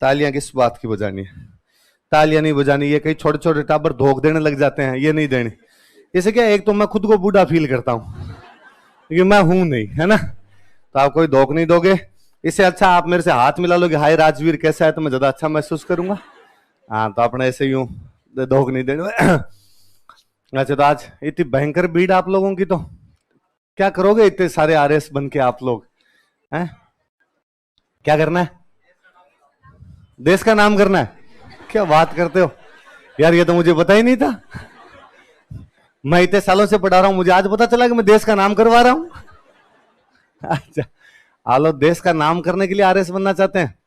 तालियां किस बात की बजानी है? तालियां नहीं बजानी, ये कई छोटे छोटे टाबर धोख देने लग जाते हैं, ये नहीं देनी। इसे क्या, एक तो मैं खुद को बूढ़ा फील करता हूं क्योंकि मैं हूं नहीं, है ना, तो आप कोई धोख नहीं दोगे। इससे अच्छा आप मेरे से हाथ मिला लोगे, हाय राजवीर कैसा है, तो मैं ज्यादा अच्छा महसूस करूंगा। हाँ, तो अपने ऐसे यूं धोख नहीं देने। अच्छा, तो आज इतनी भयंकर भीड़ आप लोगों की, तो क्या करोगे इतने सारे आरएस बन के आप लोग हैं? क्या करना है? देश का नाम करना है? क्या बात करते हो यार, ये तो मुझे पता ही नहीं था। मैं इतने सालों से पढ़ा रहा हूं, मुझे आज पता चला कि मैं देश का नाम करवा रहा हूं। अच्छा, आलो देश का नाम करने के लिए आरएस बनना चाहते हैं?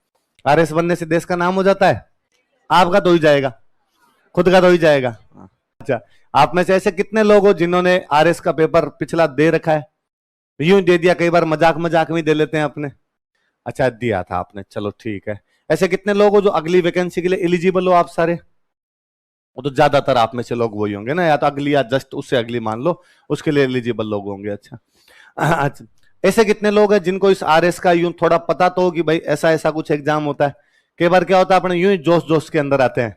आरएस बनने से देश का नाम हो जाता है? आपका तो ही जाएगा, खुद का तो ही जाएगा। अच्छा, आप में से ऐसे कितने लोग हो जिन्होंने आरएस का पेपर पिछला दे रखा है? यूं दे दिया, कई बार मजाक मजाक में दे लेते हैं अपने। अच्छा, दिया था आपने, चलो ठीक है। ऐसे कितने लोग हो जो अगली वैकेंसी के लिए एलिजिबल हो आप सारे? वो तो ज्यादातर आप में से लोग वही होंगे ना, या तो अगली या जस्ट उससे अगली मान लो, उसके लिए एलिजिबल लोग होंगे। अच्छा, अच्छा, ऐसे कितने लोग हैं जिनको इस आरएस का यूं थोड़ा पता तो हो कि भाई ऐसा ऐसा कुछ एग्जाम होता है? कई बार क्या होता है, अपने यूं ही जोश जोश के अंदर आते हैं,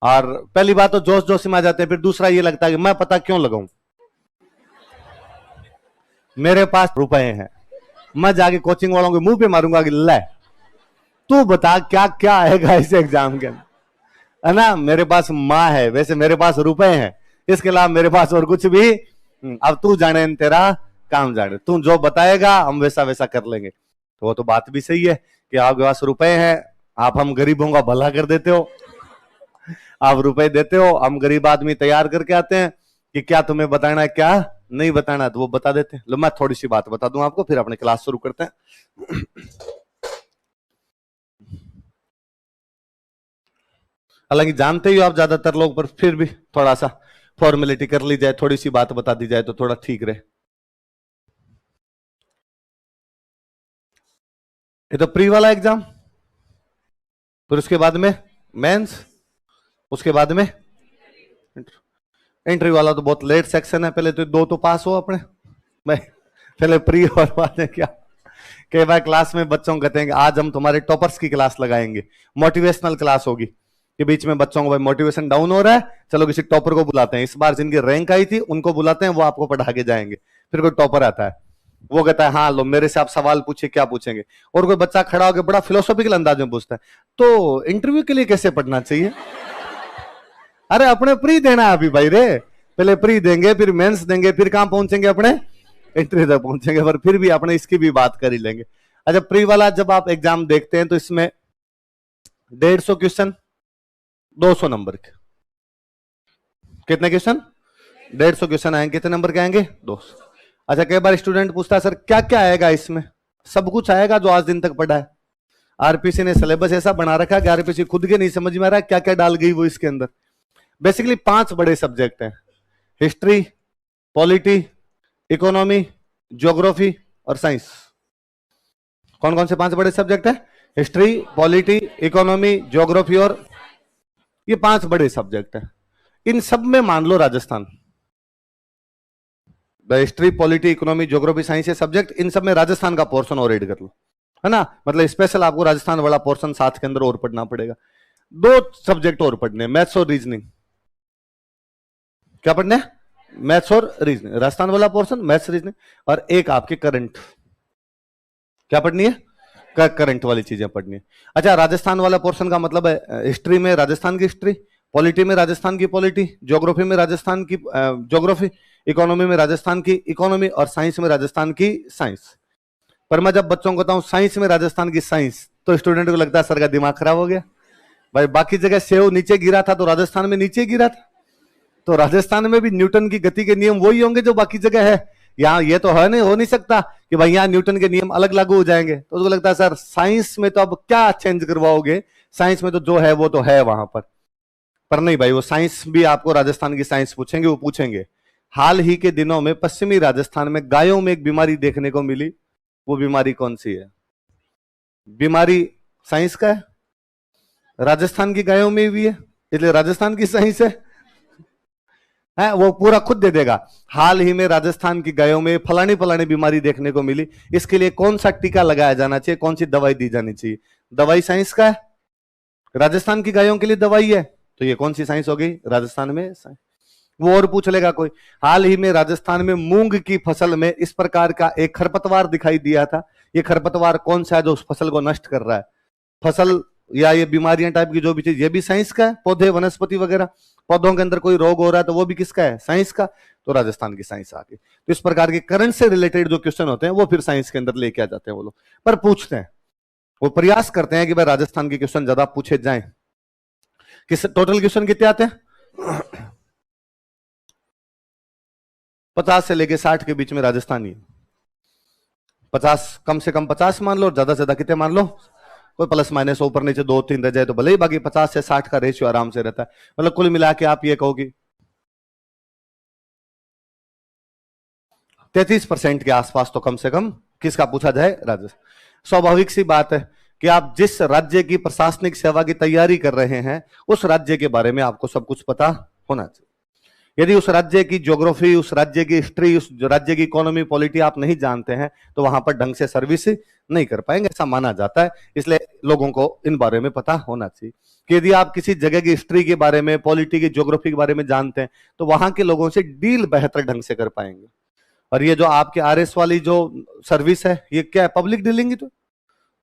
और पहली बात तो जोश जोश में आ जाते हैं, फिर दूसरा ये लगता है कि मैं पता क्यों लगाऊं, मेरे पास रुपए हैं, मैं जाके कोचिंग वालों के मुंह पे मारूंगा कि ले तू बता क्या क्या आएगा इस एग्जाम के अंदर, है ना, मेरे पास माँ है, वैसे मेरे पास रुपए हैं, इसके अलावा मेरे पास और कुछ भी। अब तू जाने तेरा काम जाने, तू जो बताएगा हम वैसा वैसा कर लेंगे। तो वो तो बात भी सही है कि आपके पास रुपए हैं, आप हम गरीबों का भला कर देते हो, आप रुपए देते हो, हम गरीब आदमी तैयार करके आते हैं कि क्या तुम्हें बताना है क्या नहीं बताना, तो वो बता देते हैं। लो मैं थोड़ी सी बात बता दूं आपको, फिर अपने क्लास शुरू करते हैं। हालांकि जानते ही हो आप ज्यादातर लोग, पर फिर भी थोड़ा सा फॉर्मेलिटी कर ली जाए, थोड़ी सी बात बता दी जाए तो थोड़ा ठीक रहे। ये तो प्री वाला एग्जाम, फिर उसके बाद में मेंस, उसके बाद में इंटरव्यू वाला तो बहुत लेट सेक्शन है, पहले तो दो तो पास हो अपने मैं, पहले प्री और बाद में क्या। कई बार क्लास में बच्चों को कहते हैं कि आज हम तुम्हारे टॉपर्स की क्लास लगाएंगे, मोटिवेशनल क्लास होगी, कि बीच में बच्चों को भाई मोटिवेशन डाउन हो रहा है, चलो किसी टॉपर को बुलाते हैं, इस बार जिनकी रैंक आई थी उनको बुलाते हैं, वो आपको पढ़ा के जाएंगे। फिर कोई टॉपर आता है, वो कहता है हाँ लो मेरे से आप सवाल पूछिए, क्या पूछेंगे, और कोई बच्चा खड़ा होकर बड़ा फिलोसॉफिकल अंदाज में पूछता है, तो इंटरव्यू के लिए कैसे पढ़ना चाहिए? अरे अपने प्री देना है अभी भाई रे, पहले प्री देंगे, फिर मेंस देंगे, फिर कहां पहुंचेंगे, अपने इंटरव्यू तक पहुंचेंगे, पर फिर भी अपने इसकी भी बात कर ही लेंगे। अच्छा, प्री वाला जब आप एग्जाम देखते हैं तो इसमें 150 क्वेश्चन, 200 नंबर के, कितने क्वेश्चन? 150 क्वेश्चन आएंगे, कितने नंबर के आएंगे? 200। अच्छा, कई बार स्टूडेंट पूछता है सर क्या क्या आएगा इसमें? सब कुछ आएगा जो आज दिन तक पढ़ा है। आरपीसी ने सिलेबस ऐसा बना रखा है कि आरपीसी खुद के नहीं समझ में आ रहा है क्या क्या डाल गई वो इसके अंदर। बेसिकली 5 बड़े सब्जेक्ट हैं, हिस्ट्री, पॉलिटी, इकोनॉमी, ज्योग्राफी और साइंस। कौन कौन से 5 बड़े सब्जेक्ट हैं? हिस्ट्री, पॉलिटी, इकोनॉमी, ज्योग्राफी और ये 5 बड़े सब्जेक्ट हैं। इन सब में मान लो Rajasthan, history, polity, economy, geography, science ये सब्जेक्ट, इन सब में राजस्थान का पोर्शन और ऐड कर लो, है ना, मतलब स्पेशल आपको राजस्थान वाला पोर्शन साथ के अंदर और पढ़ना पड़ेगा। 2 सब्जेक्ट और पढ़ने, मैथ्स और रीजनिंग। क्या पढ़ने? मैथ्स और रीजनिंग, राजस्थान वाला पोर्शन, मैथ्स रीजनिंग, और एक आपके करंट। क्या पढ़नी है? करंट वाली चीजें पढ़नी है। अच्छा, राजस्थान वाला पोर्शन का मतलब है हिस्ट्री में राजस्थान की हिस्ट्री, पॉलिटी में राजस्थान की पॉलिटी, ज्योग्राफी में राजस्थान की ज्योग्राफी, इकोनॉमी में राजस्थान की इकोनॉमी और साइंस में राजस्थान की साइंस। पर मैं जब बच्चों को बताऊं साइंस में राजस्थान की साइंस, तो स्टूडेंट को लगता है सर का दिमाग खराब हो गया, भाई बाकी जगह सेव नीचे गिरा था तो राजस्थान में नीचे गिरा था, तो राजस्थान में भी न्यूटन की गति के नियम वही होंगे जो बाकी जगह है, यहाँ ये तो है नहीं, हो नहीं सकता कि भाई यहाँ न्यूटन के नियम अलग लागू हो जाएंगे। तो उसको लगता है सर साइंस में तो अब क्या चेंज करवाओगे, साइंस में तो जो है वो तो है वहां पर नहीं भाई, वो साइंस भी आपको राजस्थान की साइंस पूछेंगे, वो पूछेंगे हाल ही के दिनों में पश्चिमी राजस्थान में गायों में एक बीमारी देखने को मिली, वो बीमारी कौन सी है? बीमारी साइंस का है, राजस्थान की गायों में भी है, इसलिए राजस्थान की साइंस है वो पूरा खुद दे देगा। हाल ही में राजस्थान की गायों में फलानी फलानी बीमारी देखने को मिली, इसके लिए कौन सा टीका लगाया जाना चाहिए, कौन सी दवाई दी जानी चाहिए, दवाई साइंस का है, राजस्थान की गायों के लिए दवाई है, तो ये कौन सी साइंस हो गई? राजस्थान में साइंस। वो और पूछ लेगा कोई, हाल ही में राजस्थान में मूंग की फसल में इस प्रकार का एक खरपतवार दिखाई दिया था, ये खरपतवार कौन सा है जो उस फसल को नष्ट कर रहा है? फसल या ये बीमारियां टाइप की जो भी चीज, ये भी साइंस का है। पौधे वनस्पति वगैरह, पौधों के अंदर कोई रोग हो रहा है तो वो भी किसका है? साइंस का। तो राजस्थान की साइंस आ गई। तो इस प्रकार के करंट से रिलेटेड जो क्वेश्चन होते हैं वो फिर साइंस के अंदर लेके आ जाते हैं वो लोग, पर पूछते हैं, वो प्रयास करते हैं कि भाई राजस्थान के क्वेश्चन ज्यादा पूछे जाएं। किस टोटल क्वेश्चन कितने आते हैं? 50 से लेके 60 के बीच में राजस्थानी। 50 कम से कम 50 मान लो, ज्यादा से ज्यादा कितने मान लो? कोई प्लस माइनस ऊपर नीचे 2-3 रह जाए तो भले ही, बाकी 50 से 60 का रेशियो आराम से रहता है। मतलब कुल मिला के आप ये कहोगे 33% के आसपास तो कम से कम किसका पूछा जाए? राजस्थान। स्वाभाविक सी बात है कि आप जिस राज्य की प्रशासनिक सेवा की तैयारी कर रहे हैं उस राज्य के बारे में आपको सब कुछ पता होना चाहिए। यदि उस राज्य की ज्योग्राफी, उस राज्य की हिस्ट्री, उस राज्य की इकोनॉमी, पॉलिटी आप नहीं जानते हैं तो वहां पर ढंग से सर्विस नहीं कर पाएंगे, ऐसा माना जाता है। इसलिए लोगों को इन बारे में पता होना चाहिए कि यदि आप किसी जगह की हिस्ट्री के बारे में, पॉलिटी की, ज्योग्राफी के बारे में जानते हैं तो वहां के लोगों से डील बेहतर ढंग से कर पाएंगे। और ये जो आपके आरएस वाली जो सर्विस है, ये क्या है? पब्लिक डीलिंग ही तो,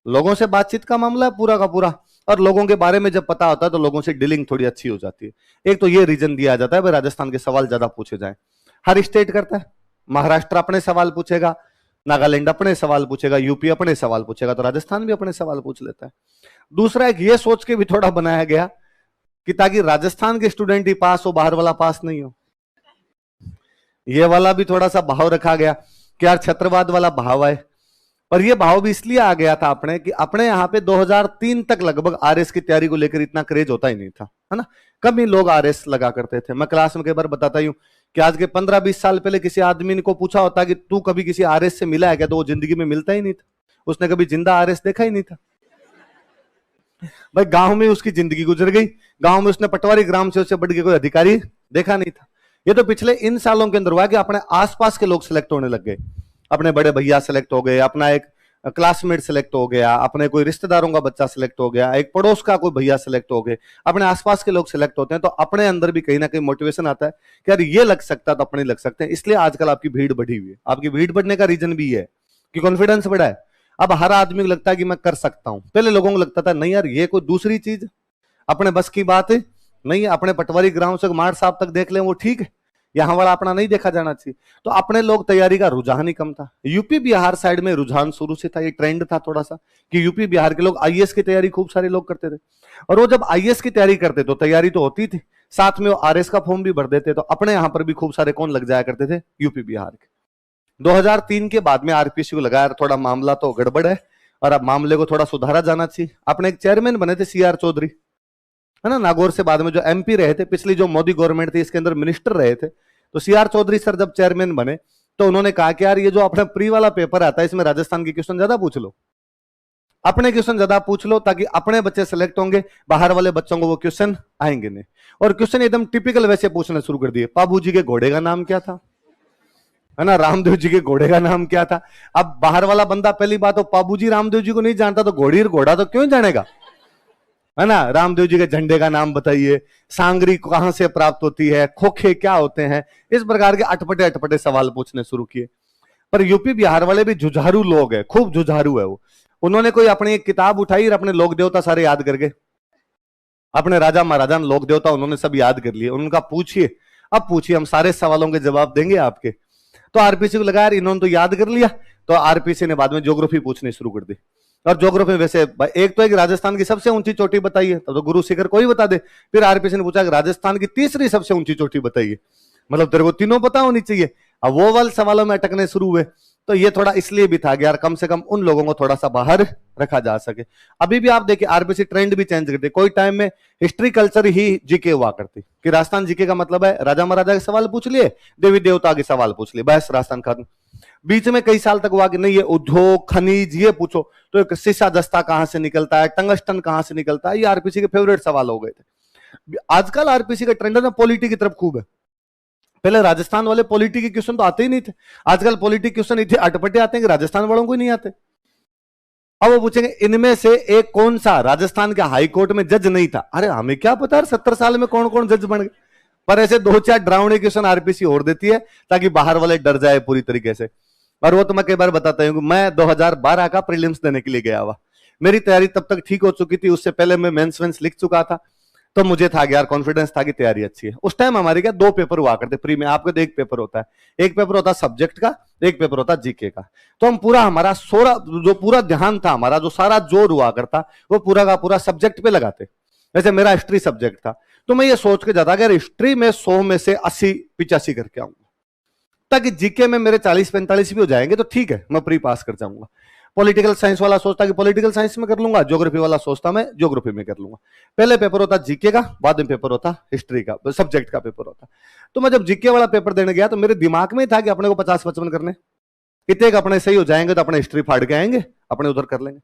लोगों से बातचीत का मामला है पूरा का पूरा। और लोगों के बारे में जब पता होता है तो लोगों से डीलिंग थोड़ी अच्छी हो जाती है। एक तो ये रीजन दिया जाता है भाई राजस्थान के सवाल ज्यादा पूछे जाएं। हर स्टेट करता है, महाराष्ट्र अपने सवाल पूछेगा, नागालैंड अपने सवाल पूछेगा, यूपी अपने सवाल पूछेगा, तो राजस्थान भी अपने सवाल पूछ लेता है। दूसरा एक ये सोच के भी थोड़ा बनाया गया कि ताकि राजस्थान के स्टूडेंट ही पास हो, बाहर वाला पास नहीं हो। ये वाला भी थोड़ा सा भाव रखा गया कि यार छत्रवाद वाला भाव है। और ये भाव भी इसलिए आ गया था अपने कि अपने यहाँ पे 2003 तक लगभग आरएस की तैयारी को लेकर इतना क्रेज होता ही नहीं था, है ना। कम ही लोग आरएस लगा करते थे। मैं क्लास में कई बार बताता हूं कि आज के 15-20 साल पहले किसी आदमी को पूछा होता कि तू कभी किसी आरएस से मिला है क्या, तो वो जिंदगी में मिलता ही नहीं था। उसने कभी जिंदा आरएस देखा ही नहीं था। भाई गांव में उसकी जिंदगी गुजर गई, गांव में उसने पटवारी ग्राम से उससे बढ़ के कोई अधिकारी देखा नहीं था। ये तो पिछले इन सालों के अंदर हुआ कि अपने आसपास के लोग सिलेक्ट होने लग गए। अपने बड़े भैया सिलेक्ट हो गए, अपना एक क्लासमेट सिलेक्ट हो गया, अपने कोई रिश्तेदारों का बच्चा सिलेक्ट हो गया, एक पड़ोस का कोई भैया सिलेक्ट हो गए, अपने आसपास के लोग सिलेक्ट होते हैं। तो अपने अंदर भी कहीं ना कहीं मोटिवेशन आता है कि यार ये लग सकता तो अपने लग सकते हैं। इसलिए आजकल आपकी भीड़ बढ़ी हुई है। आपकी भीड़ बढ़ने का रीजन भी है कि कॉन्फिडेंस बढ़ा है। अब हर आदमी को लगता है कि मैं कर सकता हूं। पहले लोगों को लगता था नहीं यार ये कोई दूसरी चीज, अपने बस की बात है नहीं। अपने पटवारी ग्राम से मार साहब तक देख लें वो ठीक है, यहां वाला अपना नहीं देखा जाना चाहिए। तो अपने लोग तैयारी का रुझान ही कम था। यूपी बिहार साइड में रुझान शुरू से था, ये ट्रेंड था थोड़ा सा कि यूपी बिहार के लोग आईएएस की तैयारी खूब सारे लोग करते थे। और वो जब आईएएस की तैयारी करते तो तैयारी तो होती थी, साथ में वो आरएस का फॉर्म भी भर देते। तो अपने यहां पर भी खूब सारे कौन लग जाया करते थे? यूपी बिहार के। 2003 के बाद में आरपीसी को लगाया थोड़ा मामला तो गड़बड़ है और अब मामले को थोड़ा सुधारा जाना चाहिए। अपने एक चेयरमैन बने थे सीआर चौधरी, है ना, नागौर से बाद में जो एमपी रहे थे, पिछली जो मोदी गवर्नमेंट थी इसके अंदर मिनिस्टर रहे थे। तो सीआर चौधरी सर जब चेयरमैन बने तो उन्होंने कहा कि यार ये जो अपना प्री वाला पेपर आता है इसमें राजस्थान के क्वेश्चन ज्यादा पूछ लो, अपने क्वेश्चन ज्यादा पूछ लो, ताकि अपने बच्चे सिलेक्ट होंगे, बाहर वाले बच्चों को वो क्वेश्चन आएंगे नहीं। और क्वेश्चन एकदम टिपिकल वैसे पूछना शुरू कर दिए। बाबू जी के घोड़े का नाम क्या था, है ना, रामदेव जी के घोड़े का नाम क्या था। अब बाहर वाला बंदा पहली बात तो बाबू जी रामदेव जी को नहीं जानता तो घोड़ी और घोड़ा तो क्यों जानेगा, है ना। रामदेव जी के झंडे का नाम बताइए, सांगरी कहां से प्राप्त होती है, खोखे क्या होते हैं, इस प्रकार के अटपटे अटपटे सवाल पूछने शुरू किए। पर यूपी बिहार वाले भी जुझारू लोग हैं, खूब जुझारू है वो। उन्होंने कोई अपनी एक किताब उठाई और अपने लोक देवता सारे याद करके, अपने राजा महाराजा लोक देवता उन्होंने सब याद कर लिए। उनका पूछिए, अब पूछिए, हम सारे सवालों के जवाब देंगे आपके। तो आरपीसी को लगा यार इन्होंने तो याद कर लिया। तो आरपीसी ने बाद में ज्योग्राफी पूछनी शुरू कर दी। और ज्योग्राफी वैसे एक तो एक राजस्थान की सबसे ऊंची चोटी बताइए, तब तो गुरु शिखर कोई बता दे। फिर आरपीसी ने पूछा कि राजस्थान की तीसरी सबसे ऊंची चोटी बताइए, मतलब तेरे को तीनों पता होनी चाहिए। अब वो वाले सवालों में अटकने शुरू हुए। तो ये थोड़ा इसलिए भी था कि यार कम से कम उन लोगों को थोड़ा सा बाहर रखा जा सके। अभी भी आप देखिए आरपीसी ट्रेंड भी चेंज करती। कोई टाइम में हिस्ट्री कल्चर ही जीके हुआ करती कि राजस्थान जीके का मतलब है राजा महाराजा के सवाल पूछ लिए, देवी देवता के सवाल पूछ लिए, बस राजस्थान खत्म। बीच में कई साल तक हुआ कि नहीं ये उद्योग खनिज ये पूछो, तो एक शीशा दस्ता कहां से निकलता है, टंगस्टन कहां से निकलता है, ये आरपीसी के फेवरेट सवाल हो गए थे। आजकल आरपीसी का ट्रेंड है ना पॉलिटी की तरफ खूब है। पहले राजस्थान वाले पॉलिटी के क्वेश्चन तो आते ही नहीं थे, आजकल पॉलिटी क्वेश्चन इतने अटपटे आते हैं कि राजस्थान वालों को ही नहीं आते। अब वो पूछेंगे इनमें से एक कौन सा राजस्थान के हाई कोर्ट में जज नहीं था। अरे हमें क्या पता 70 साल में कौन कौन जज बन गए। पर ऐसे दो चार डरावने क्वेश्चन आरपीसी और देती है ताकि बाहर वाले डर जाए पूरी तरीके से। और वो तो मैं कई बार बताता हूँ, मैं 2012 का प्रीलिम्स देने के लिए गया हुआ। मेरी तैयारी तब तक ठीक हो चुकी थी, उससे पहले मैं मेंस वेंस लिख चुका था, तो मुझे था यार कॉन्फिडेंस था कि तैयारी अच्छी है। उस टाइम हमारे क्या 2 पेपर हुआ करते प्री में, आपके तो 1 पेपर होता है, एक पेपर होता है सब्जेक्ट का, एक पेपर होता है जीके का। तो हम पूरा हमारा जो पूरा ध्यान था, हमारा जो सारा जोर हुआ करता, वो पूरा का पूरा सब्जेक्ट पे लगाते। जैसे मेरा हिस्ट्री सब्जेक्ट था, तो मैं ये सोच के जाता अगर हिस्ट्री में 100 में से 80-85 करके आऊंगा, ताकि जीके में मेरे 40-45 भी हो जाएंगे तो ठीक है, मैं प्री पास कर जाऊंगा। पॉलिटिकल साइंस वाला सोचता कि पॉलिटिकल साइंस में कर लूंगा, ज्योग्राफी वाला सोचता मैं ज्योग्राफी में कर लूंगा। पहले पेपर होता जीके का, बाद में पेपर होता हिस्ट्री का, सब्जेक्ट का पेपर होता। तो मैं जब जीके वाला पेपर देने गया तो मेरे दिमाग में ही था कि अपने को 50-55 करने, इतने अपने सही हो जाएंगे तो अपने हिस्ट्री फाड़ के आएंगे, अपने उधर कर लेंगे।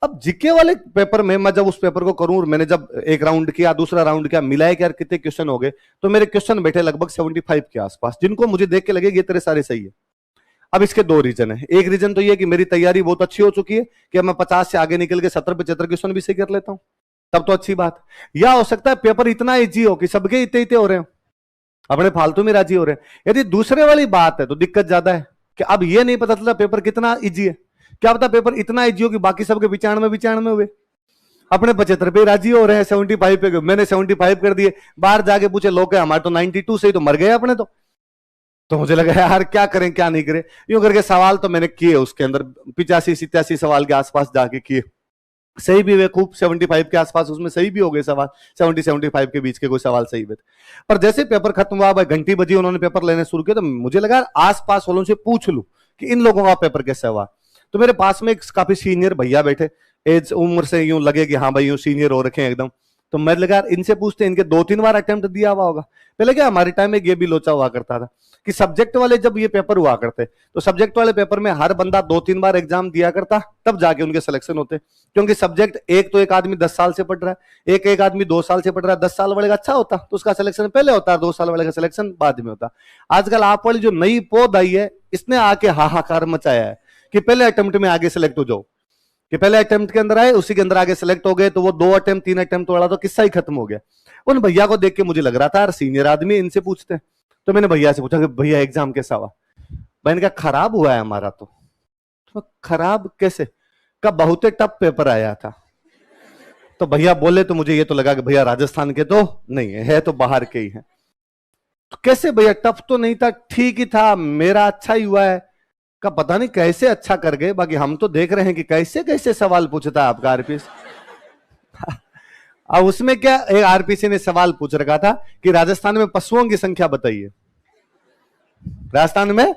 अब जीके वाले पेपर में मैं जब उस पेपर को करूं, मैंने जब एक राउंड किया, दूसरा राउंड किया, मिलाए कि यार कितने क्वेश्चन हो गए, तो मेरे क्वेश्चन बैठे लगभग 75 के आसपास, जिनको मुझे देख के लगे ये तेरे सारे सही है। अब इसके 2 रीजन है। एक रीजन तो ये कि मेरी तैयारी बहुत अच्छी हो चुकी है कि मैं 50 से आगे निकल के 70-75 क्वेश्चन भी सही कर लेता हूं, तब तो अच्छी बात। या हो सकता है पेपर इतना इजी हो कि सबके इतने इतने हो रहे हो, अपने फालतू में राजी हो रहे हैं। यदि दूसरे वाली बात है तो दिक्कत ज्यादा है कि अब ये नहीं पता चलता पेपर कितना इजी है। क्या पता पेपर इतना इजी हो कि बाकी सबके 95 हुए, अपने 75 पे राजी हो रहे हैं, 75 पे मैंने 75 कर दिए, बाहर जाके पूछे लोग हमारे तो 92 से ही तो मर गए अपने तो मुझे लगा यार क्या करें क्या नहीं करें। यूं करके सवाल तो मैंने किए उसके अंदर 85-87 सवाल के आसपास जाके किए, सही भी हुए खूब, 75 के आसपास उसमें सही भी हो गए सवाल, 70-75 के बीच के कोई सवाल सही हुए। पर जैसे पेपर खत्म हुआ, भाई घंटी बजी, उन्होंने पेपर लेने शुरू किया, तो मुझे लगा आसपास वालों से पूछ लूं कि इन लोगों का पेपर कैसा हुआ। तो मेरे पास में एक काफी सीनियर भैया बैठे, एज उम्र से यूं लगे कि हाँ भाई यूं सीनियर हो रखे हैं एकदम। तो मैं लगा इनसे पूछते, इनके 2-3 बार अटेम्प्ट दिया हुआ होगा। पहले क्या हमारे टाइम में ये भी लोचा हुआ करता था कि सब्जेक्ट वाले जब ये पेपर हुआ करते तो सब्जेक्ट वाले पेपर में हर बंदा 2-3 बार एग्जाम दिया करता, तब जाके उनके सिलेक्शन होते। क्योंकि सब्जेक्ट एक तो एक आदमी 10 साल से पढ़ रहा है, एक आदमी 2 साल से पढ़ रहा है, 10 साल वाले का अच्छा होता तो उसका सिलेक्शन पहले होता, 2 साल वाले का सिलेक्शन बाद में होता। आजकल आप वाली जो नई पौध आई है, इसने आके हाहाकार मचाया है कि पहले अटेम्प्ट में आगे सिलेक्ट हो जाओ, कि पहले अटेम्प्ट के अंदर आए, उसी के अंदर आगे सिलेक्ट हो गए, तो वो 2 अटेम्प्ट 3 अटेम्प्ट वाला तो किस्सा ही खत्म हो गया। उन भैया को देख के मुझे लग रहा था यार सीनियर आदमी, इनसे पूछते हैं। तो मैंने भैया से पूछा कि भैया एग्जाम कैसा हुआ। मैंने कहा खराब हुआ है हमारा तो खराब कैसे, का बहुत टफ पेपर आया था। तो भैया बोले तो मुझे ये तो लगा कि भैया राजस्थान के तो नहीं है तो बाहर के ही है। तो कैसे भैया, टफ तो नहीं था, ठीक ही था, मेरा अच्छा ही हुआ है। का पता नहीं कैसे अच्छा कर गए, बाकी हम तो देख रहे हैं कि कैसे कैसे सवाल पूछता है आपका आरपीसी। अब उसमें क्या, एक आरपीसी ने सवाल पूछ रखा था कि राजस्थान में पशुओं की संख्या बताइए। राजस्थान में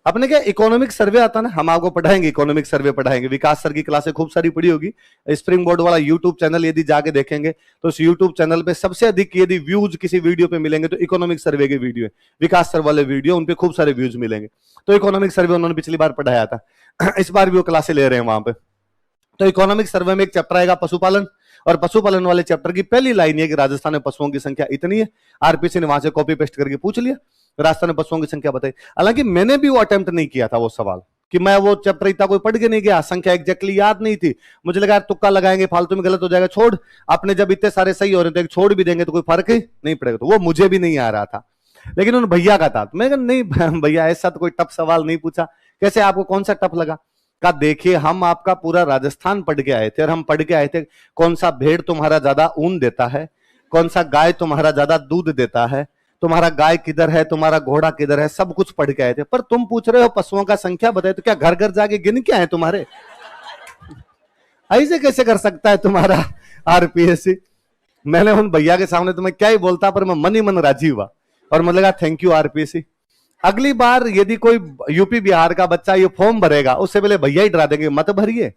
अपने क्या इकोनॉमिक सर्वे आता ना, हम आपको पढ़ाएंगे, इकोनॉमिक सर्वे पढ़ाएंगे, विकास सर की क्लासें खूब सारी पढ़ी होगी। स्प्रिंग बोर्ड वाला यूट्यूब चैनल यदि जाके देखेंगे तो उस यूट्यूब चैनल पे सबसे अधिक यदि व्यूज किसी वीडियो पे मिलेंगे तो इकोनॉमिक सर्वे के वीडियो है, विकास सर वाले वीडियो, उनपे खूब सारे व्यूज मिलेंगे। तो इकोनॉमिक सर्वे उन्होंने पिछली बार पढ़ाया था, इस बार भी वो क्लासे ले रहे हैं वहां पे। तो इकोनॉमिक सर्वे में एक चैप्टर आएगा पशुपालन, और पशुपालन वाले चैप्टर की पहली लाइन है कि राजस्थान में पशुओं की संख्या इतनी है। आरपीसी ने वहां से कॉपी पेस्ट करके पूछ लिया, राजस्थान में पशुओं की संख्या बताई। हालांकि मैंने भी वो अटेम्प्ट नहीं किया था वो सवाल, कि मैं वो चैप्टर इतना कोई पढ़ के नहीं गया, संख्या एग्जैक्टली याद नहीं थी। मुझे लगा तुक्का लगाएंगे, फालतू में गलत हो जाएगा, छोड़, अपने जब इतने सारे सही हो रहे थे छोड़ भी देंगे तो कोई फर्क ही नहीं पड़ेगा। तो वो मुझे भी नहीं आ रहा था, लेकिन उन भैया का था। मैं नहीं भैया ऐसा तो कोई टफ सवाल नहीं पूछा, कैसे आपको कौन सा टफ लगा। का देखिए हम आपका पूरा राजस्थान पढ़ के आए थे, और हम पढ़ के आए थे कौन सा भेड़ तुम्हारा ज्यादा ऊन देता है, कौन सा गाय तुम्हारा ज्यादा दूध देता है, तुम्हारा गाय किधर है, तुम्हारा घोड़ा किधर है, सब कुछ पढ़ के आए थे। पर तुम पूछ रहे हो पशुओं का संख्या बताए, तो क्या घर घर जाके गिन के आए तुम्हारे? ऐसे कैसे कर सकता है तुम्हारा आरपीएससी। मैंने उन भैया के सामने तुम्हें क्या ही बोलता, पर मैं मन ही मन राजी हुआ और मुझे लगा थैंक यू आरपीएससी। अगली बार यदि कोई यूपी बिहार का बच्चा ये फॉर्म भरेगा, उससे पहले भैया ही डरा देंगे मत भरिए,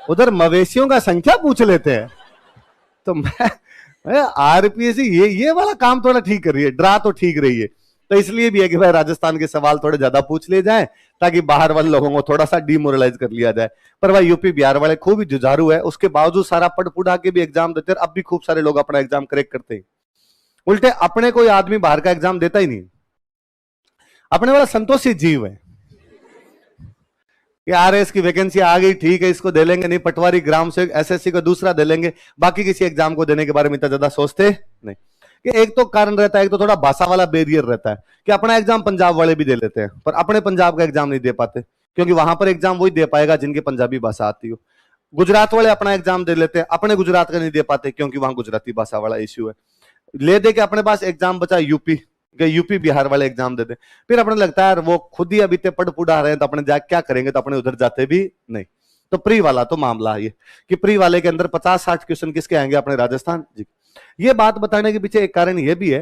उधर मवेशियों का संख्या पूछ लेते हैं। तो मैं आरपीएससी ये वाला काम थोड़ा ठीक कर रही है, डरा तो ठीक रही है। तो इसलिए भी है कि भाई राजस्थान के सवाल थोड़े ज्यादा पूछ ले जाएं, ताकि बाहर वाले लोगों को थोड़ा सा डिमोरलाइज कर लिया जाए। पर भाई यूपी बिहार वाले खूब ही जुझारू है, उसके बावजूद सारा पढ़ पुढ़ा के भी एग्जाम देते हैं। अब भी खूब सारे लोग अपना एग्जाम क्रैक करते हैं। उल्टे अपने कोई आदमी बाहर का एग्जाम देता ही नहीं, अपने वाला संतोषी जीव है। कि आरएस की वैकेंसी आ गई, ठीक है इसको दे लेंगे, नहीं पटवारी ग्राम सेवक एसएससी का दूसरा दे लेंगे, बाकी किसी एग्जाम को देने के बारे में इतना ज्यादा सोचते नहीं। कि एक तो कारण रहता है, एक तो थोड़ा भाषा वाला बैरियर रहता है कि अपना एग्जाम पंजाब वाले भी दे लेते हैं, पर अपने पंजाब का एग्जाम नहीं दे पाते, क्योंकि वहां पर एग्जाम वही दे पाएगा जिनके पंजाबी भाषा आती हो। गुजरात वाले अपना एग्जाम दे लेते हैं, अपने गुजरात का नहीं दे पाते क्योंकि वहां गुजराती भाषा वाला इश्यू है। ले दे के अपने पास एग्जाम बचा यूपी के, यूपी बिहार वाले एग्जाम दे दे, फिर अपने लगता है यार वो खुद ही अभी ते पढ़ पुढ़ा रहे हैं तो अपने जा क्या करेंगे, तो अपने उधर जाते भी नहीं। तो प्री वाला तो मामला है ये कि प्री वाले के अंदर 50-60 क्वेश्चन किसके आएंगे, अपने राजस्थान जी। ये बात बताने के पीछे एक कारण ये भी है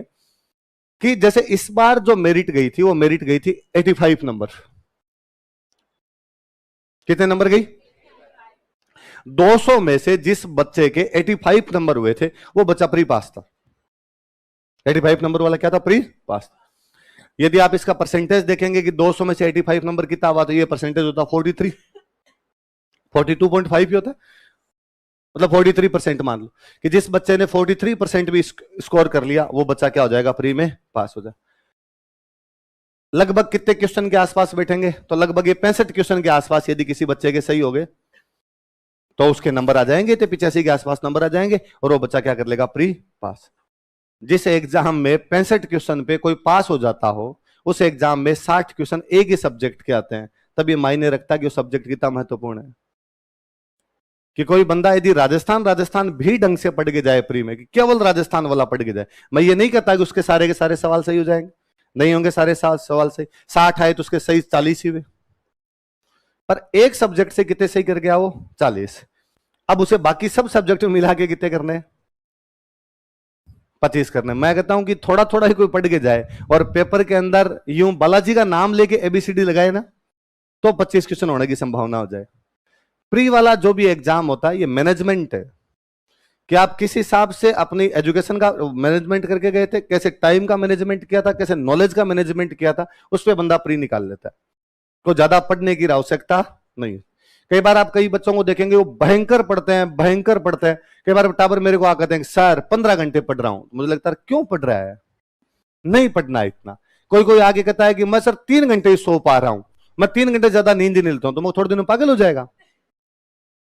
कि जैसे इस बार जो मेरिट गई थी, वो मेरिट गई थी 85 नंबर। कितने नंबर गई? 200 में से जिस बच्चे के 85 नंबर हुए थे वो बच्चा प्री पास था। 85 नंबर वाला क्या था? Pre pass. यदि आप इसका परसेंटेज देखेंगे कि 200 में से 85 नंबर कितना हुआ, तो ये परसेंटेज होता 43, 42.5 ही होता, मतलब 43% मान लो कि जिस बच्चे ने 43% भी स्कोर कर लिया वो बच्चा क्या हो जाएगा? प्री में पास हो जाए। लगभग कितने क्वेश्चन के आसपास बैठेंगे? तो लगभग ये 65 क्वेश्चन के आसपास यदि किसी बच्चे के सही हो गए तो उसके नंबर आ जाएंगे, तो 85 के आसपास नंबर आ जाएंगे और वो बच्चा क्या कर लेगा? Pre pass. जिस एग्जाम में 65 क्वेश्चन पे कोई पास हो जाता हो, उस एग्जाम में 60 क्वेश्चन एक ही सब्जेक्ट के आते हैं, तब ये मायने रखता है कि वो सब्जेक्ट कितना महत्वपूर्ण है। कि कोई बंदा यदि राजस्थान भी ढंग से पढ़ के जाए प्री में, कि केवल राजस्थान वाला पढ़ के जाए, मैं ये नहीं कहता कि उसके सारे के सारे सवाल सही हो जाएंगे, नहीं होंगे सारे सवाल सही। 60 आए तो उसके सही 40 ही हुए, पर एक सब्जेक्ट से कितने सही कर गया वो? 40। अब उसे बाकी सब सब्जेक्ट में मिला के कितने करने हैं? 25 करने। मैं कहता हूं कि थोड़ा थोड़ा ही कोई पढ़ के जाए और पेपर के अंदर यूं बालाजी का नाम लेके एबीसीडी लगाए ना, तो 25 क्वेश्चन होने की संभावना हो जाए। प्री वाला जो भी एग्जाम होता है ये मैनेजमेंट है कि आप किस हिसाब से अपनी एजुकेशन का मैनेजमेंट करके गए थे, कैसे टाइम का मैनेजमेंट किया था, कैसे नॉलेज का मैनेजमेंट किया था, उस पर बंदा प्री निकाल लेता है। को ज्यादा पढ़ने की आवश्यकता नहीं। कई बार आप कई बच्चों को देखेंगे वो भयंकर पढ़ते हैं, भयंकर पढ़ते हैं। कई बार टाबर मेरे को आकर हैं सर 15 घंटे पढ़ रहा हूं, मुझे लगता है क्यों पढ़ रहा है, नहीं पढ़ना इतना। कोई कोई आगे कहता है कि मैं सर 3 घंटे ही सो पा रहा हूं, मैं 3 घंटे ज्यादा नींद नहीं लेता हूं, तो मैं थोड़े दिन में पागल हो जाएगा।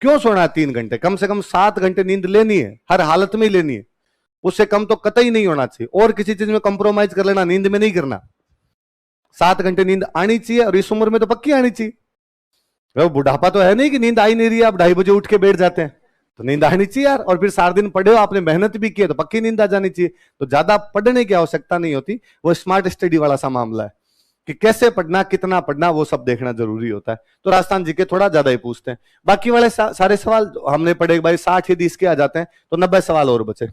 क्यों सोना है 3 घंटे? कम से कम 7 घंटे नींद लेनी है, हर हालत में ही लेनी है, उससे कम तो कतई नहीं होना चाहिए। और किसी चीज में कंप्रोमाइज कर लेना, नींद में नहीं करना। 7 घंटे नींद आनी चाहिए और इस उम्र में तो पक्की आनी चाहिए। वो बुढ़ापा तो है नहीं कि नींद आ ही नहीं रही, आप 2:30 बजे उठ के बैठ जाते हैं, तो नींद आनी चाहिए यार। और फिर 4 दिन पढ़े हो, आपने मेहनत भी की है, तो पक्की नींद आ जानी चाहिए। तो ज्यादा पढ़ने की आवश्यकता नहीं होती, वो स्मार्ट स्टडी वाला सा मामला है कि कैसे पढ़ना, कितना पढ़ना, वो सब देखना जरूरी होता है। तो राजस्थान जी के थोड़ा ज्यादा ही पूछते हैं। बाकी वाले सारे सवाल हमने पढ़े, भाई 60 यदि इसके आ जाते हैं तो 90 सवाल और बचे,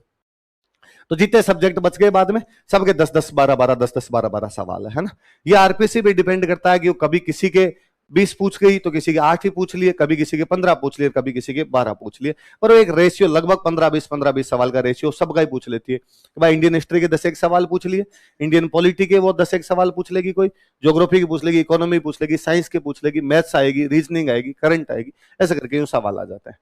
तो जितने सब्जेक्ट बच गए बाद में सबके 10-10, 12-12, 10-10, 12-12 सवाल है ना। ये आरपीसी पे डिपेंड करता है कि वो कभी किसी के 20 पूछ गई तो किसी के 8 ही पूछ लिए, कभी किसी के 15 पूछ लिए, कभी किसी के 12 पूछ लिए, पर वो एक रेशियो लगभग 15-20 सवाल का रेशियो सबका ही पूछ लेती है कि भाई इंडियन हिस्ट्री के 10 एक सवाल पूछ लिए, इंडियन पॉलिटी के वो 10 एक सवाल पूछ लेगी, कोई ज्योग्राफी की पूछ लेगी, इकोनॉमी पूछ लेगी, साइंस के पूछ लेगी, मैथ्स आएगी, रीजनिंग आएगी, करंट आएगी, ऐसे करके सवाल आ जाता है।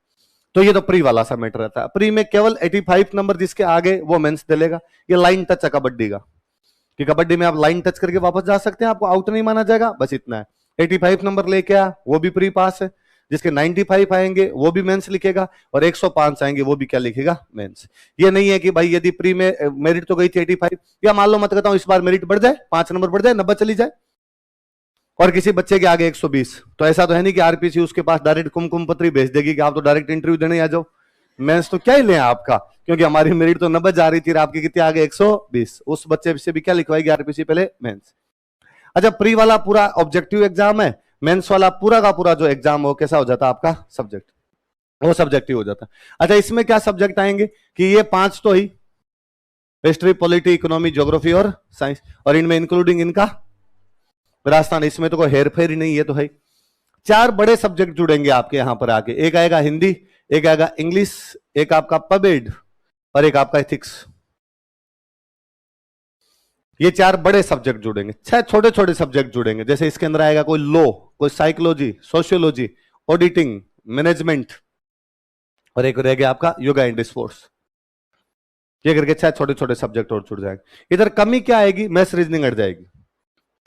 तो ये तो प्री वाला सा मैटर रहता है। प्री में केवल 85 नंबर जिसके आगे वो मेंस दिलेगा। ये लाइन टच है कबड्डी का, कि कबड्डी में आप लाइन टच करके वापस जा सकते हैं, आपको आउट नहीं माना जाएगा, बस इतना है। 85 नंबर लेके आ वो भी प्री पास है, जिसके 95 आएंगे वो भी मेंस लिखेगा, और 105 आएंगे वो भी क्या लिखेगा? मेंस। ये नहीं है कि भाई यदि प्री में मेरिट तो गई थी 85, या मान लो मत कहता हूं इस बार मेरिट बढ़ जाए, 5 नंबर बढ़ जाए, 90 चली जाए, और किसी बच्चे के आगे 120, तो ऐसा तो है नहीं कि आरपीसी उसके पास डायरेक्ट कुमकुम पत्री भेज देगी कि आप तो डायरेक्ट इंटरव्यू देने आ जाओ, मेंस तो क्या ही लें आपका, क्योंकि हमारी मेरिट तो 90 जा रही थी, आपकी कितने आगे 120, उस बच्चे से भी क्या लिखवाएगी आरपीसी? पहले मेंस। अच्छा, प्री वाला पूरा ऑब्जेक्टिव एग्जाम है, मेंस वाला पूरा का पूरा जो एग्जाम हो कैसा हो जाता है आपका? सब्जेक्ट, वो सब्जेक्टिव हो जाता है। अच्छा, इसमें क्या सब्जेक्ट आएंगे कि ये 5 तो ही, हिस्ट्री, पॉलिटी, इकोनॉमी, ज्योग्राफी और साइंस, और इनमें इंक्लूडिंग इनका राजस्थान, इसमें तो कोई हेर फेर ही नहीं है। तो है 4 बड़े सब्जेक्ट जुड़ेंगे आपके यहां पर आके, एक आएगा हिंदी, एक आएगा इंग्लिश, एक आपका पबेड, और एक आपका एथिक्स। ये 4 बड़े सब्जेक्ट जुड़ेंगे, 6 छोटे छोटे सब्जेक्ट जुड़ेंगे। जैसे इसके अंदर आएगा कोई लॉ, कोई साइकोलॉजी, सोशियोलॉजी, ऑडिटिंग, मैनेजमेंट, और एक रह गया आपका योगा एंड स्पोर्ट्स। ये करके 6 छोटे छोटे सब्जेक्ट और जुड़ जाएंगे। इधर कमी क्या आएगी? मैथ्स रीजनिंग हट जाएगी,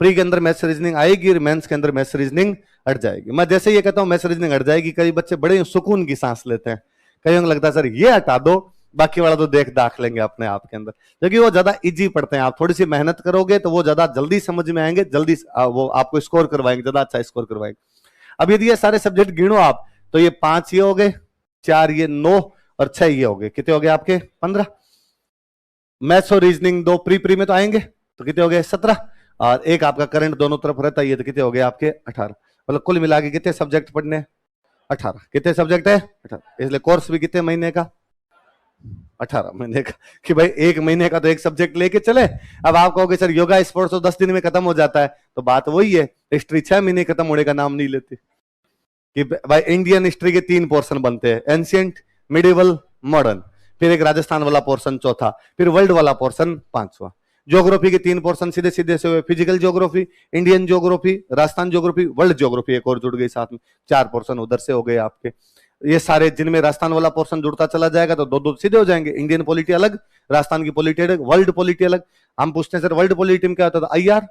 प्री के अंदर मैथ्स रीजनिंग आएगी और मेंस के अंदर मैथ्स रीजनिंग हट जाएगी। मैं जैसे ये कहता हूं मैथ्स रीजनिंग हट जाएगी, कई बच्चे बड़े सुकून की सांस लेते हैं, कईयों को लगता है सर ये हटा दो, बाकी वाला तो देख दाख लेंगे अपने आप के अंदर, क्योंकि वो ज्यादा इजी पढ़ते हैं। आप थोड़ी सी मेहनत करोगे तो वो ज्यादा जल्दी समझ में आएंगे, जल्दी वो आपको स्कोर करवाएंगे, ज्यादा अच्छा स्कोर करवाएंगे। अब यदि ये सारे सब्जेक्ट गिनो आप, तो ये 5 ये हो गए, 4 ये 9 और 6 ये हो गए, कितने हो गए आपके 15। मैथ्स और रीजनिंग दो प्री प्री में तो आएंगे, तो कितने हो गए 17, और एक आपका करंट दोनों तरफ रहता है, तो कितने हो गए आपके 18। मतलब कुल मिला के कितने सब्जेक्ट पढ़ने 18। कितने सब्जेक्ट है 18, इसलिए कोर्स भी कितने महीने का 18 महीने का, कि भाई एक महीने का तो एक सब्जेक्ट लेके चले। अब आप कहोगे सर योगा स्पोर्ट्स तो 10 दिन में खत्म हो जाता है, तो बात वही है, हिस्ट्री 6 महीने खत्म होने का नाम नहीं लेती। कि भाई इंडियन हिस्ट्री के 3 पोर्शन बनते हैं, एंशियंट, मिडिवल, मॉडर्न, फिर एक राजस्थान वाला पोर्शन चौथा, फिर वर्ल्ड वाला पोर्शन 5वां। ज्योग्राफी के 3 पोर्शन सीधे सीधे से हुए, physical geography, Indian geography, Rajasthan geography, world geography एक और जुड़ गई साथ में, 4 पोर्शन उधर से हो गए आपके। ये सारे जिनमें राजस्थान वाला पोर्शन जुड़ता चला जाएगा तो 2-2 सीधे हो जाएंगे, इंडियन पॉलिटी अलग, राजस्थान की पॉलिटी अलग, वर्ल्ड पॉलिटी अलग। हम पूछते हैं सर वर्ल्ड पॉलिटी में क्या होता था, आईआर,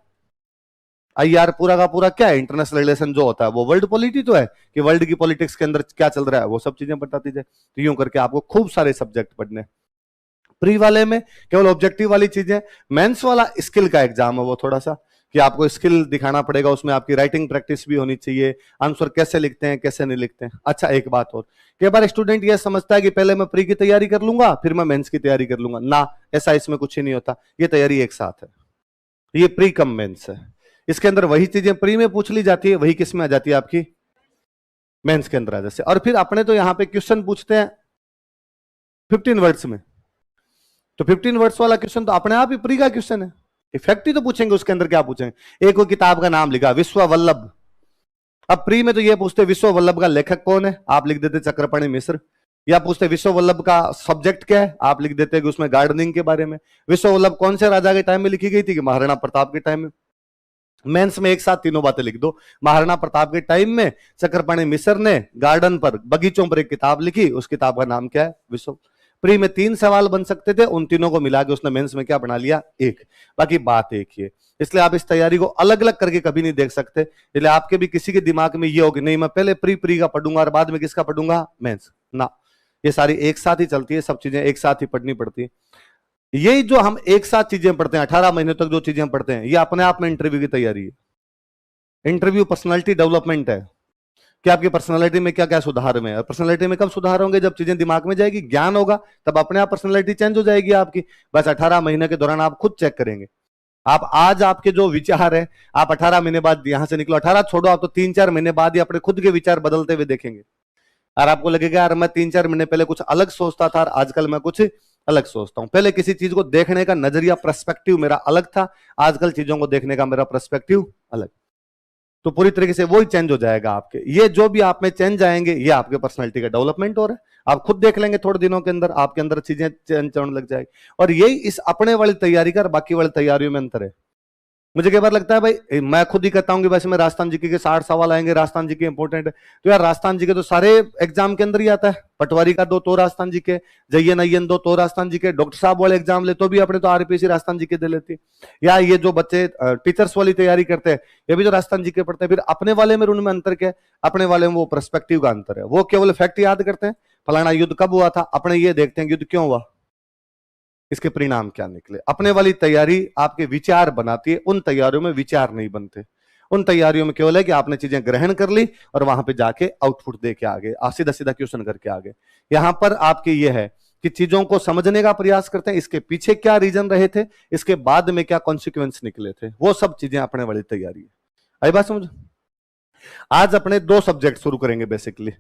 आईआर पूरा का पूरा क्या है, इंटरनेशनल रिलेशन जो होता है वो वर्ल्ड पॉलिटी तो है, कि वर्ल्ड की पॉलिटिक्स के अंदर क्या चल रहा है वो सब चीजें बताती जाए। तो यूं करके आपको खूब सारे सब्जेक्ट पढ़ने। प्री वाले में केवल ऑब्जेक्टिव वाली चीजें, मेंस वाला स्किल का एग्जाम है वो थोड़ा सा, कि आपको स्किल दिखाना पड़ेगा, उसमें आपकी राइटिंग प्रैक्टिस भी होनी चाहिए, आंसर कैसे लिखते हैं कैसे नहीं लिखते हैं। अच्छा एक बात और, कई बार स्टूडेंट ये समझता है कि पहले मैं प्री की तैयारी कर लूंगा फिर मैं मेंस की तैयारी कर लूंगा, ना ऐसा इसमें कुछ ही नहीं होता, ये तैयारी एक साथ है, ये प्री कम मेंस है। इसके अंदर वही चीजें प्री में पूछ ली जाती है, वही किस में आ जाती है आपकी मेंस के अंदर आ जाती है। और फिर अपने तो यहाँ पे क्वेश्चन पूछते हैं 15 वर्ड्स में, तो 15 वर्ड्स वाला क्वेश्चन तो अपने आप ही प्री का क्वेश्चन है, इफेक्ट ही तो पूछेंगे, उसके अंदर क्या पूछेंगे, एक वो किताब का नाम लिखा विश्व वल्लभ, अब प्री में तो ये पूछते विश्व वल्लभ का लेखक कौन है, आप लिख देते चक्रपाणि मिश्र, या पूछते विश्व वल्लभ का सब्जेक्ट क्या है, आप लिख देते कि उसमें गार्डनिंग के बारे में। विश्व वल्लभ कौन से राजा के टाइम में लिखी गई थी, कि महाराणा प्रताप के टाइम में। मेंस में एक साथ तीनों बातें लिख दो, महाराणा प्रताप के टाइम में चक्रपाणि मिश्र ने गार्डन पर, बगीचों पर एक किताब लिखी, उस किताब का नाम क्या है, विश्व। प्री में 3 सवाल बन सकते थे, उन तीनों को मिला के उसने मेंस में क्या बना लिया, एक, बाकी बात एक ही है। इसलिए आप इस तैयारी को अलग अलग करके कभी नहीं देख सकते। इसलिए आपके भी किसी के दिमाग में ये होगी नहीं मैं पहले प्री का पढ़ूंगा और बाद में किसका पढ़ूंगा, मेंस, ना, ये सारी एक साथ ही चलती है, सब चीजें एक साथ ही पढ़नी पड़ती है। यही जो हम एक साथ चीजें पढ़ते हैं 18 महीने तक जो चीजें पढ़ते हैं, ये अपने आप में इंटरव्यू की तैयारी है। इंटरव्यू पर्सनालिटी डेवलपमेंट है, कि आपकी पर्सनालिटी में क्या क्या सुधार में है। पर्सनालिटी में कब सुधार होंगे, जब चीजें दिमाग में जाएगी, ज्ञान होगा, तब अपने आप पर्सनालिटी चेंज हो जाएगी आपकी। बस 18 महीने के दौरान आप खुद चेक करेंगे, आप आज आपके जो विचार है, आप 18 महीने बाद यहां से निकलो, 18 छोड़ो आप तो 3-4 महीने बाद ही अपने खुद के विचार बदलते हुए देखेंगे, और आपको लगेगा यार मैं 3-4 महीने पहले कुछ अलग सोचता था और आजकल मैं कुछ अलग सोचता हूं। पहले किसी चीज को देखने का नजरिया, पर्सपेक्टिव मेरा अलग था, आजकल चीजों को देखने का मेरा पर्सपेक्टिव अलग, तो पूरी तरीके से वो ही चेंज हो जाएगा आपके। ये जो भी आप में चेंज आएंगे, ये आपके पर्सनालिटी का डेवलपमेंट हो रहा है, आप खुद देख लेंगे थोड़े दिनों के अंदर आपके अंदर चीजें चेंज होने लग जाएगी। और यही इस अपने वाली तैयारी का और बाकी वाली तैयारियों में अंतर है। मुझे कई बार लगता है भाई मैं खुद ही कहता हूं कि वैसे में राजस्थान जीके के 60 सवाल आएंगे, राजस्थान जीके इंपोर्टेंट है, तो यार राजस्थान जीके तो सारे एग्जाम के अंदर ही आता है, पटवारी का 2 तो राजस्थान जीके, जयन अयन 2 तो राजस्थान जीके, डॉक्टर साहब वाले एग्जाम ले तो भी अपने तो आरपीएससी राजस्थान जीके दे लेती, या ये जो बच्चे टीचर्स वाली तैयारी करते हैं ये भी तो राजस्थान जीके पढ़ते हैं। फिर अपने वाले में उनमें अंतर क्या है, अपने वाले में वो पर्सपेक्टिव का अंतर है, वो केवल फैक्ट याद करते हैं, फलाना युद्ध कब हुआ था, अपने ये देखते हैं युद्ध क्यों हुआ, इसके परिणाम क्या निकले। अपने वाली तैयारी आपके विचार बनाती है, उन तैयारियों में विचार नहीं बनते, उन तैयारियों में केवल है कि आपने चीजें ग्रहण कर ली और वहां पे जाके आउटपुट दे के आगे, सीधा सीधा क्वेश्चन करके आगे। यहां पर आपके ये है कि चीजों को समझने का प्रयास करते हैं, इसके पीछे क्या रीजन रहे थे, इसके बाद में क्या कॉन्सिक्वेंस निकले थे, वो सब चीजें अपने वाली तैयारी है। आई बात समझ। आज अपने 2 सब्जेक्ट शुरू करेंगे बेसिकली।